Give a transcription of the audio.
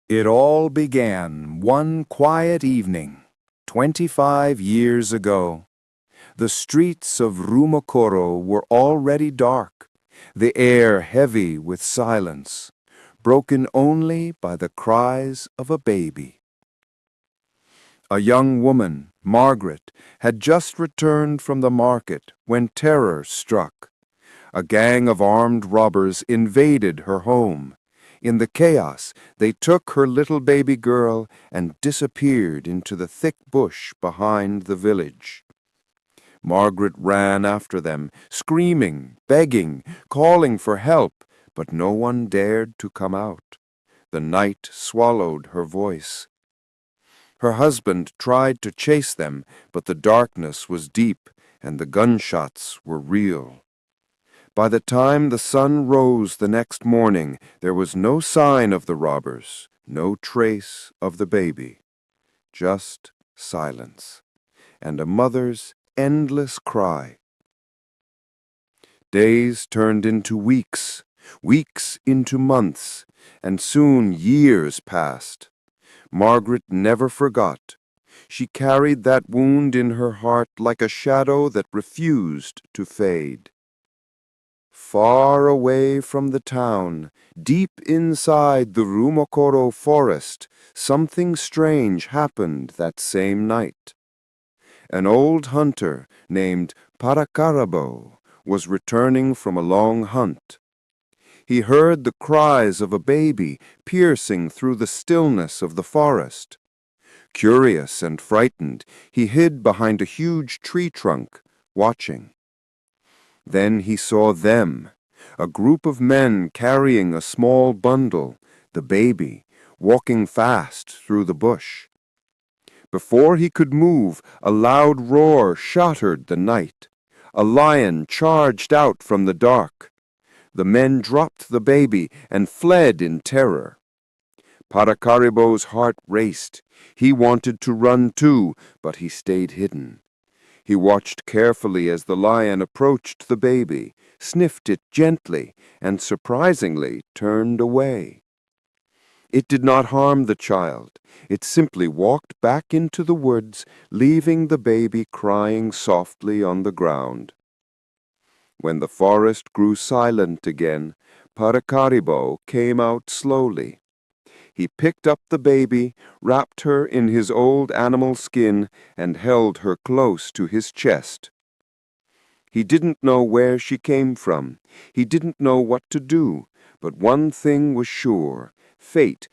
It all began one quiet evening, 25 years ago. The streets of Rumokoro were already dark, the air heavy with silence, broken only by the cries of a baby. A young woman, Margaret, had just returned from the market when terror struck. A gang of armed robbers invaded her home. In the chaos, they took her little baby girl and disappeared into the thick bush behind the village. Margaret ran after them, screaming, begging, calling for help, but no one dared to come out. The night swallowed her voice. Her husband tried to chase them, but the darkness was deep and the gunshots were real. By the time the sun rose the next morning, there was no sign of the robbers, no trace of the baby. Just silence, and a mother's endless cry. Days turned into weeks, weeks into months, and soon years passed. Margaret never forgot. She carried that wound in her heart like a shadow that refused to fade. Far away from the town, deep inside the Rumokoro forest, something strange happened that same night. An old hunter named Parakarabo was returning from a long hunt. He heard the cries of a baby piercing through the stillness of the forest. Curious and frightened, he hid behind a huge tree trunk, watching. Then he saw them, a group of men carrying a small bundle, the baby, walking fast through the bush. Before he could move, a loud roar shattered the night. A lion charged out from the dark. The men dropped the baby and fled in terror. Parakaribo's heart raced. He wanted to run too, but he stayed hidden. He watched carefully as the lion approached the baby, sniffed it gently, and surprisingly turned away. It did not harm the child. It simply walked back into the woods, leaving the baby crying softly on the ground. When the forest grew silent again, Parakaribo came out slowly. He picked up the baby, wrapped her in his old animal skin, and held her close to his chest. He didn't know where she came from. He didn't know what to do, but one thing was sure. Fate